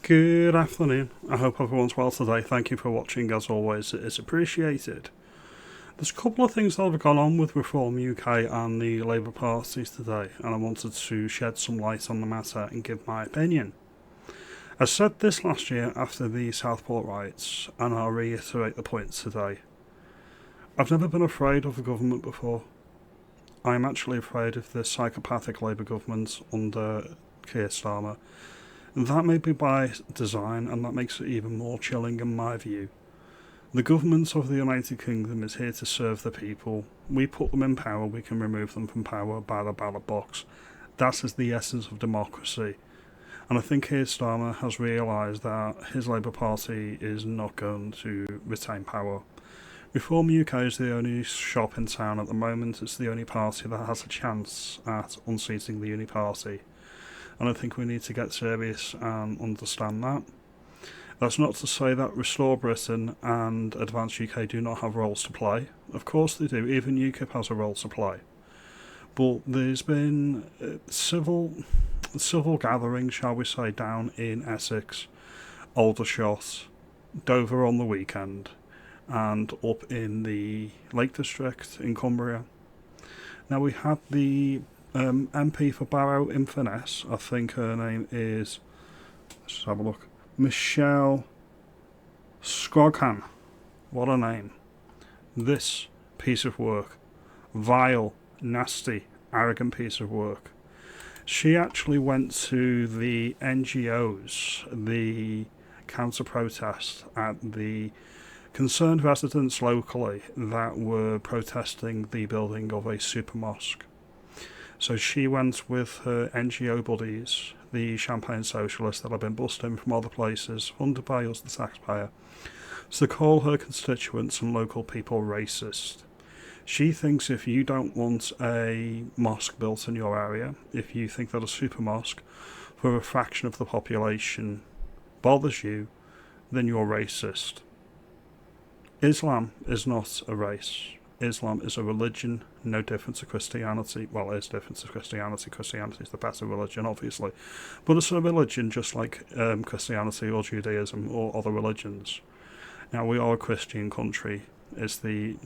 Good afternoon. I hope everyone's well today. Thank you for watching. As always, it is appreciated. There's a couple of things that have gone on with Reform UK and the Labour parties today, and I wanted to shed some light on the matter and give my opinion. I said this last year after the Southport riots, and I'll reiterate the point today. I've never been afraid of the government before. I am actually afraid of the psychopathic Labour government under Keir Starmer. That may be by design, and that makes it even more chilling in my view. The government of the United Kingdom is here to serve the people. We put them in power, we can remove them from power by the ballot box. That is the essence of democracy. And I think Keir Starmer has realised that his Labour Party is not going to retain power. Reform UK is the only shop in town at the moment. It's the only party that has a chance at unseating the Uni Party. And I think we need to get serious and understand that. That's not to say that Restore Britain and Advance UK do not have roles to play. Of course they do. Even UKIP has a role to play. But there's been civil gatherings, shall we say, down in Essex, Aldershot, Dover on the weekend, and up in the Lake District in Cumbria. Now we had the MP for Barrow Inverness, I think her name is, let's just have a look, Michelle Scroghan. What a name. This piece of work, vile, nasty, arrogant piece of work. She actually went to the NGOs, the counter-protest at the concerned residents locally that were protesting the building of a super mosque. So she went with her NGO buddies, the Champagne Socialists that have been bussed in from other places, funded by us, the taxpayer, to call her constituents and local people racist. She thinks if you don't want a mosque built in your area, if you think that a super mosque for a fraction of the population bothers you, then you're racist. Islam is not a race. Islam is a religion, no different to Christianity. Well, it is different to Christianity. Christianity is the better religion, obviously. But it's a religion just like Christianity or Judaism or other religions. Now, we are a Christian country. It's the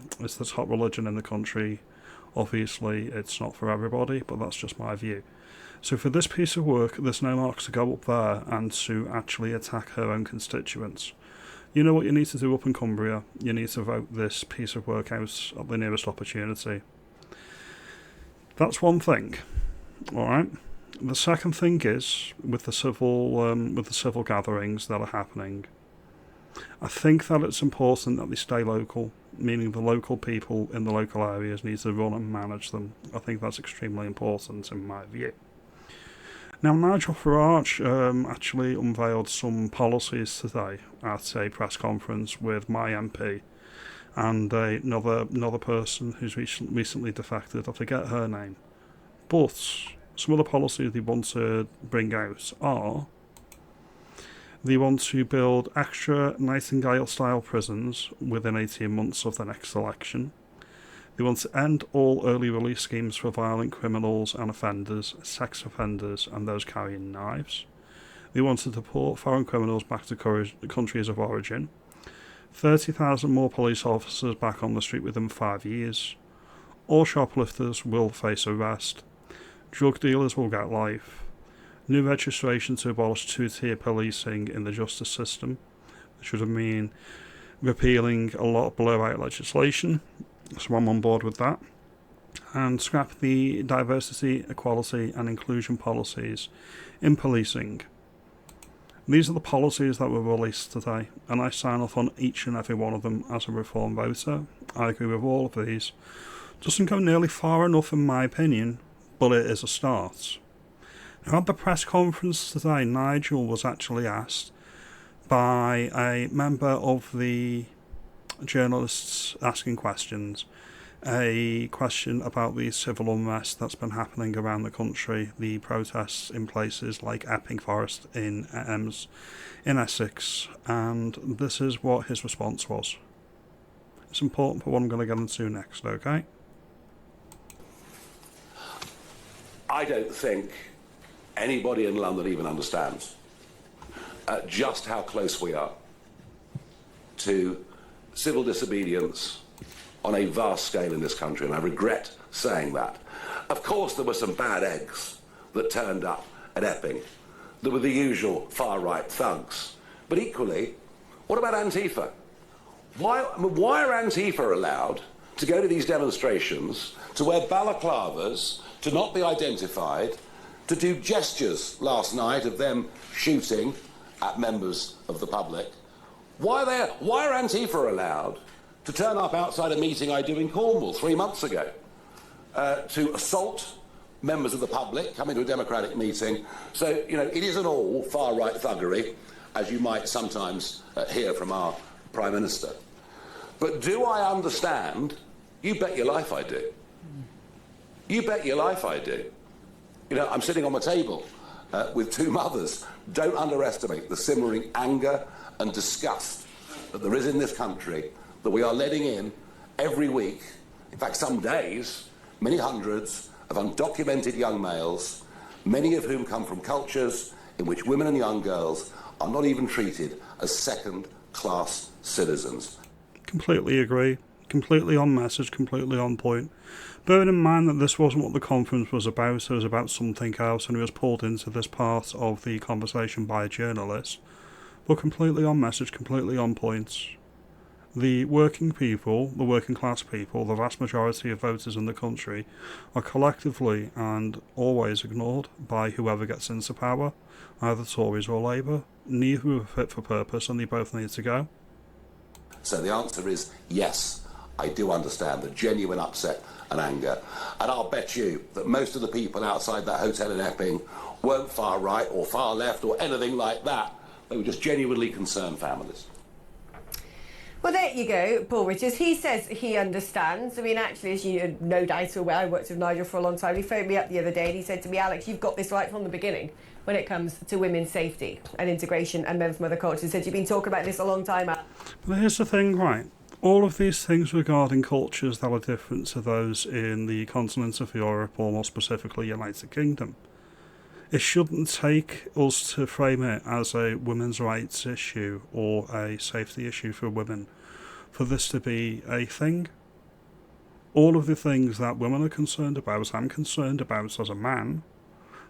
top religion in the country. Obviously, it's not for everybody, but that's just my view. So for this piece of work, there's no marks to go up there and to actually attack her own constituents. You know what you need to do up in Cumbria? You need to vote this piece of work out at the nearest opportunity. That's one thing. Alright? The second thing is, with the civil gatherings that are happening, I think that it's important that they stay local, meaning the local people in the local areas need to run and manage them. I think that's extremely important in my view. Now, Nigel Farage actually unveiled some policies today at a press conference with my MP and another person who's recently defected. I forget her name. But some of the policies they want to bring out are they want to build extra Nightingale-style prisons within 18 months of the next election. They want to end all early release schemes for violent criminals and offenders, sex offenders, and those carrying knives. They want to deport foreign criminals back to countries of origin. 30,000 more police officers back on the street within 5 years. All shoplifters will face arrest. Drug dealers will get life. New registration to abolish two-tier policing in the justice system, which would mean repealing a lot of blowout legislation. So I'm on board with that. And scrap the diversity, equality and inclusion policies in policing. These are the policies that were released today, and I sign off on each and every one of them as a Reform voter. I agree with all of these. Doesn't go nearly far enough in my opinion, but it is a start. Now at the press conference today, Nigel was actually asked by a member of the journalists asking questions, a question about the civil unrest that's been happening around the country, the protests in places like Epping Forrest in Essex, and this is what his response was. It's important for what I'm going to get into next, okay? I don't think anybody in London even understands just how close we are to civil disobedience on a vast scale in this country, and I regret saying that. Of course, there were some bad eggs that turned up at Epping. There were the usual far-right thugs. But equally, what about Antifa? Why are Antifa allowed to go to these demonstrations, to wear balaclavas, to not be identified, to do gestures last night of them shooting at members of the public? Why are Antifa allowed to turn up outside a meeting I do in Cornwall 3 months ago, to assault members of the public coming to a democratic meeting? So, you know, it isn't all far-right thuggery, as you might sometimes hear from our Prime Minister. But do I understand? You bet your life I do. You bet your life I do. You know, I'm sitting on my table with 2 mothers. Don't underestimate the simmering anger and disgust that there is in this country that we are letting in every week. In fact, some days, many hundreds of undocumented young males, many of whom come from cultures in which women and young girls are not even treated as second-class citizens. Completely agree. Completely on message, completely on point. Bearing in mind that this wasn't what the conference was about, it was about something else, and it was pulled into this part of the conversation by a journalist. But completely on message, completely on point. The working people, the working class people, the vast majority of voters in the country are collectively and always ignored by whoever gets into power, either Tories or Labour. Neither are fit for purpose, and they both need to go. So the answer is yes, I do understand the genuine upset and anger. And I'll bet you that most of the people outside that hotel in Epping weren't far right or far left or anything like that. They were just genuinely concerned families. Well, there you go, Paul Richards. He says he understands. I mean, actually, as you no doubt are aware, I worked with Nigel for a long time. He phoned me up the other day and he said to me, Alex, you've got this right from the beginning when it comes to women's safety and integration and men's mother culture. He said, you've been talking about this a long time. But here's the thing, right? All of these things regarding cultures that are different to those in the continent of Europe, or more specifically United Kingdom, it shouldn't take us to frame it as a women's rights issue or a safety issue for women for this to be a thing. All of the things that women are concerned about, I'm concerned about as a man.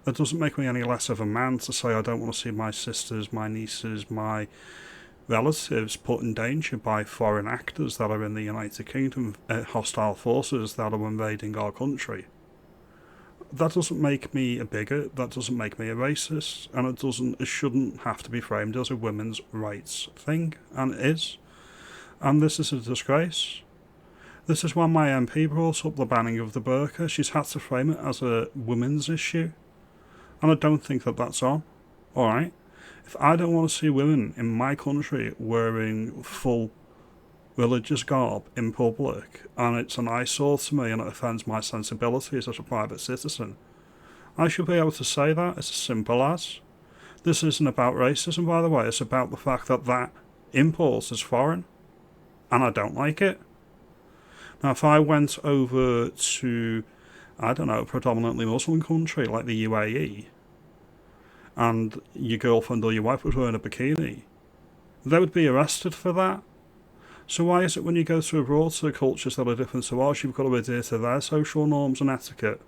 That doesn't make me any less of a man to say I don't want to see my sisters, my nieces, my relatives put in danger by foreign actors that are in the United Kingdom, hostile forces that are invading our country. That doesn't make me a bigot, that doesn't make me a racist, and it shouldn't have to be framed as a women's rights thing, and it is. And this is a disgrace. This is when my MP brought up the banning of the burqa. She's had to frame it as a women's issue, and I don't think that that's on. Alright? If I don't want to see women in my country wearing full religious garb in public, and it's an eyesore to me and it offends my sensibilities as a private citizen, I should be able to say that. It's as simple as. This isn't about racism, by the way. It's about the fact that that impulse is foreign, and I don't like it. Now, if I went over to, I don't know, a predominantly Muslim country like the UAE, and your girlfriend or your wife was wearing a bikini, they would be arrested for that. So why is it when you go to abroad to cultures that are different to ours, you've got to adhere to their social norms and etiquette,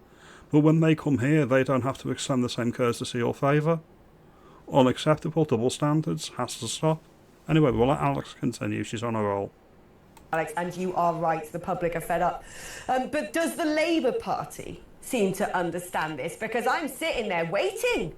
but when they come here, they don't have to extend the same courtesy or favour? Unacceptable, double standards, has to stop. Anyway, we'll let Alex continue, she's on a roll. Alex, and you are right, the public are fed up. But does the Labour Party seem to understand this? Because I'm sitting there waiting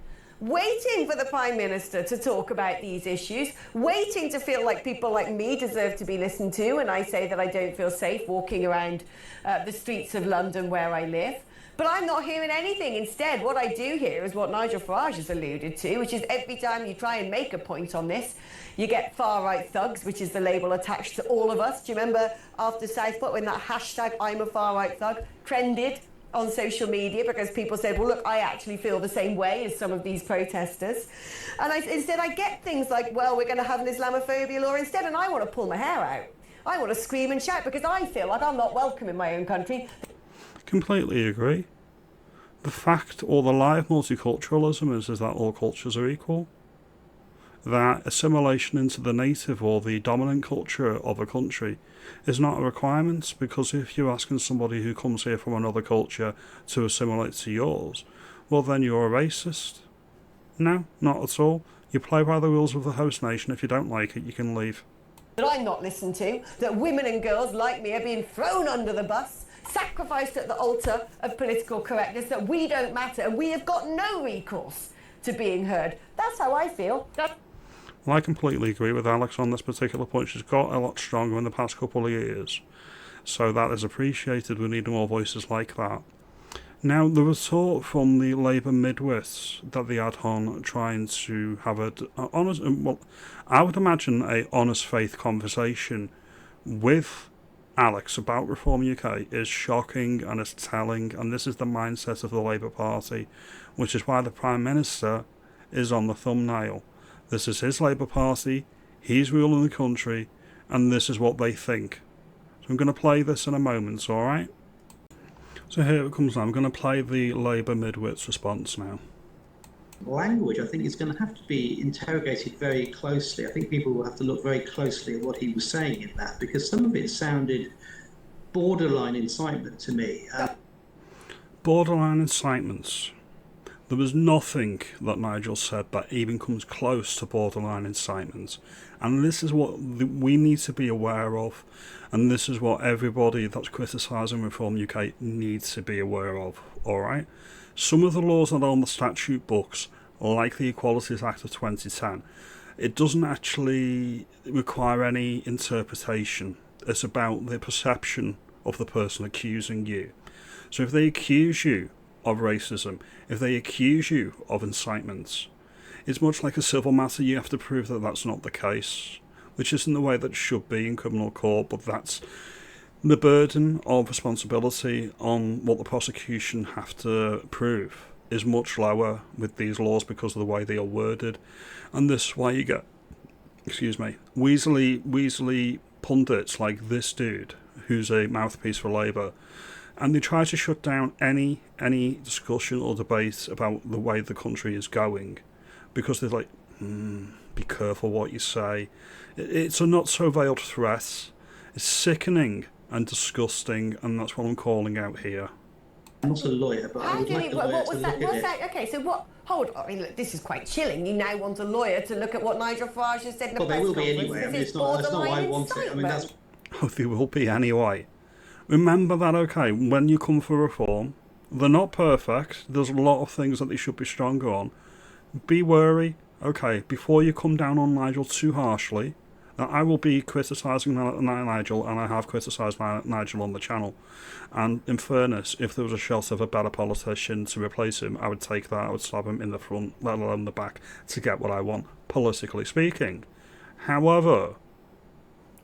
for the Prime Minister to talk about these issues, waiting to feel like people like me deserve to be listened to, and I say that I don't feel safe walking around the streets of London where I live. But I'm not hearing anything. Instead, what I do hear is what Nigel Farage has alluded to, which is every time you try and make a point on this, you get far-right thugs, which is the label attached to all of us. Do you remember after Southport when that hashtag I'm a far-right thug trended on social media because people said, well, look, I actually feel the same way as some of these protesters. And instead I get things like, well, we're going to have an Islamophobia law instead, and I want to pull my hair out. I want to scream and shout because I feel like I'm not welcome in my own country. Completely agree. The fact or the lie of multiculturalism is that all cultures are equal. that assimilation into the native or the dominant culture of a country is not a requirement, because if you're asking somebody who comes here from another culture to assimilate to yours, well then you're a racist. No, not at all. You play by the rules of the host nation. If you don't like it, you can leave. That I'm not listened to, that women and girls like me are being thrown under the bus, sacrificed at the altar of political correctness, that we don't matter and we have got no recourse to being heard. That's how I feel. Well, I completely agree with Alex on this particular point. She's got a lot stronger in the past couple of years, so that is appreciated. We need more voices like that. Now, there was talk from the Labour midwits that they had on trying to have a honest, well, I would imagine a honest faith conversation with Alex about Reform UK is shocking and is telling, and this is the mindset of the Labour Party, which is why the Prime Minister is on the thumbnail. This is his Labour Party, he's ruling the country, and this is what they think. So I'm going to play this in a moment, alright? So here it comes now. I'm going to play the Labour midwits response now. Language, I think, is going to have to be interrogated very closely. I think people will have to look very closely at what he was saying in that, because some of it sounded borderline incitement to me. Borderline incitements. There was nothing that Nigel said that even comes close to borderline incitement. And this is what we need to be aware of. And this is what everybody that's criticising Reform UK needs to be aware of. Alright? Some of the laws that are on the statute books, like the Equalities Act of 2010, it doesn't actually require any interpretation. It's about the perception of the person accusing you. So if they accuse you of racism, if they accuse you of incitements, it's much like a civil matter. You have to prove that that's not the case, which isn't the way that it should be in criminal court, but that's the burden of responsibility on what the prosecution have to prove is much lower with these laws because of the way they are worded. And this is why you get, weaselly pundits like this dude, who's a mouthpiece for Labour, and they try to shut down any discussion or debate about the way the country is going, because they're like, be careful what you say. It's a not so veiled threat. It's sickening and disgusting, and that's what I'm calling out here. I'm not a lawyer, but I would like a lawyer what to was look that? at What's it. that? Okay, so what? Hold on. I mean, look, this is quite chilling. You now want a lawyer to look at what Nigel Farage has said in the Well, press they will be conference. anyway. I mean, This it's not, that's not why I borderline want it. I mean, incitement. that's... Oh, they will be anyway. Remember that, okay, when you come for reform, they're not perfect. There's a lot of things that they should be stronger on. Be wary, okay, before you come down on Nigel too harshly. Now, I will be criticising Nigel, and I have criticised Nigel on the channel. And in fairness, if there was a shot of a better politician to replace him, I would take that. I would stab him in the front, let alone the back, to get what I want, politically speaking. However,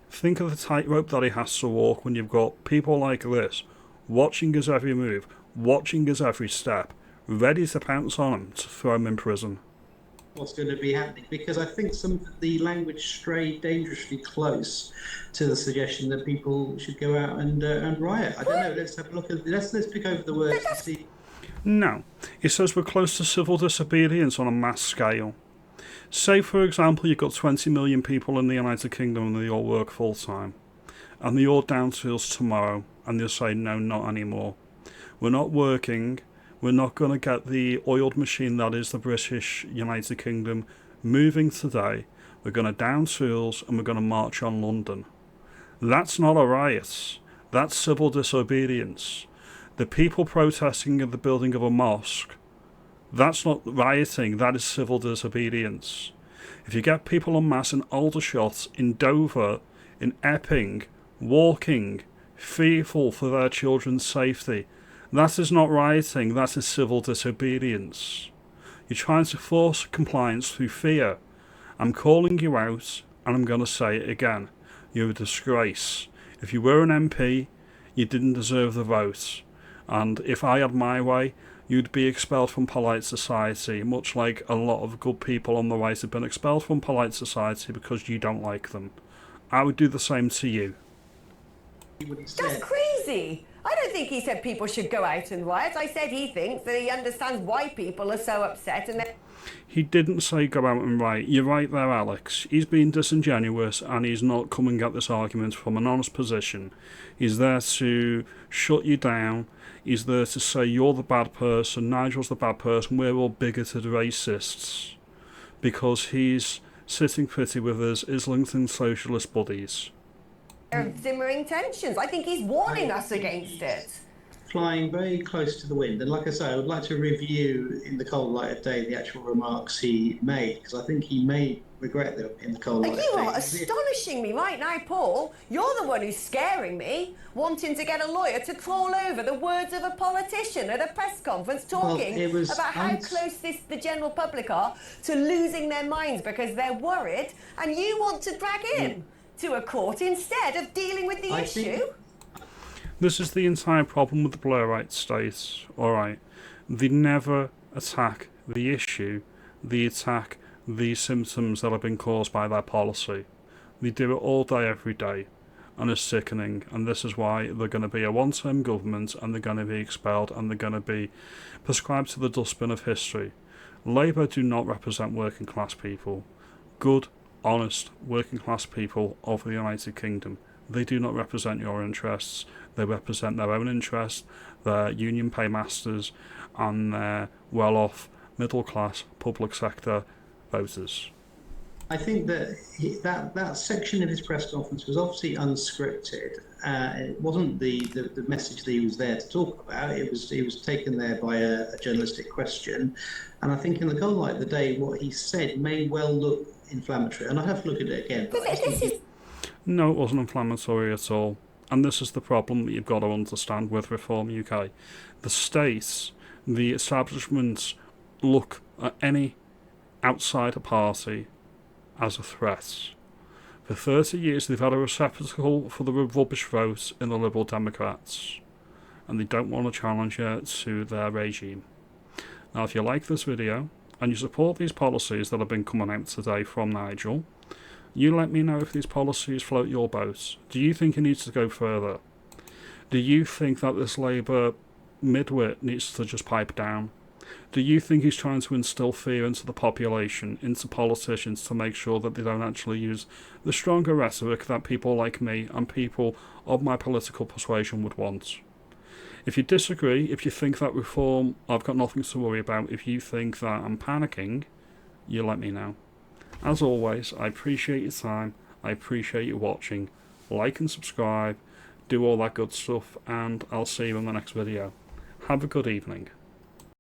think of the tightrope that he has to walk when you've got people like this, watching his every move, watching his every step, ready to pounce on him to throw him in prison. What's going to be happening, because I think some of the language strayed dangerously close to the suggestion that people should go out and riot. I don't know. Let's have a look at. Let's pick over the words and see. No, he says we're close to civil disobedience on a mass scale. Say, for example, you've got 20 million people in the United Kingdom and they all work full time, and they all down tools tomorrow, and they'll say no, not anymore. We're not working. We're not going to get the oiled machine that is the British United Kingdom moving today. We're going to down tools and we're going to march on London. That's not a riot. That's civil disobedience. The people protesting at the building of a mosque, that's not rioting, that is civil disobedience. If you get people en masse in Aldershot, in Dover, in Epping, walking, fearful for their children's safety, that is not rioting, that is civil disobedience. You're trying to force compliance through fear. I'm calling you out, and I'm going to say it again. You're a disgrace. If you were an MP, you didn't deserve the vote. And if I had my way, you'd be expelled from polite society, much like a lot of good people on the right have been expelled from polite society because you don't like them. I would do the same to you. That's crazy. I don't think he said people should go out and riot. I said he thinks that he understands why people are so upset and that... He didn't say go out and riot. You're right there, Alex. He's being disingenuous and he's not coming at this argument from an honest position. He's there to shut you down. He's there to say you're the bad person, Nigel's the bad person, we're all bigoted racists. Because he's sitting pretty with his Islington socialist buddies. Simmering tensions. I think he's warning us against it. Flying very close to the wind. And like I say, I would like to review in the cold light of day the actual remarks he made, because I think he may regret them in the cold light of day. You are astonishing me right now, Paul. You're the one who's scaring me, wanting to get a lawyer to crawl over the words of a politician at a press conference talking about how close the general public are to losing their minds because they're worried, and you want to drag him to a court instead of dealing with the issue? This is the entire problem with the Blairite states, alright? They never attack the issue, they attack the symptoms that have been caused by their policy. They do it all day, every day, and it's sickening, and this is why they're going to be a one-term government, and they're going to be expelled, and they're going to be prescribed to the dustbin of history. Labour do not represent working class people. Good, honest, working class people of the United Kingdom. They do not represent your interests. They represent their own interests, their union paymasters, and their well-off, middle-class, public sector voters. I think that that section of his press conference was obviously unscripted. It wasn't the message that he was there to talk about. It was taken there by a journalistic question. And I think in the cold light of the day, what he said may well look inflammatory. And I'll have to look at it again. No, it wasn't inflammatory at all. And this is the problem that you've got to understand with Reform UK. The states, the establishments, look at any outsider party as a threat. For 30 years they've had a receptacle for the rubbish vote in the Liberal Democrats, and they don't want to challenge it to their regime. Now, if you like this video and you support these policies that have been coming out today from Nigel, you let me know if these policies float your boat. Do you think it needs to go further? Do you think that this Labour midwit needs to just pipe down? Do you think he's trying to instill fear into the population, into politicians, to make sure that they don't actually use the stronger rhetoric that people like me and people of my political persuasion would want? If you disagree, if you think that reform, I've got nothing to worry about, if you think that I'm panicking, you let me know. As always, I appreciate your time, I appreciate you watching. Like and subscribe, do all that good stuff, and I'll see you in the next video. Have a good evening.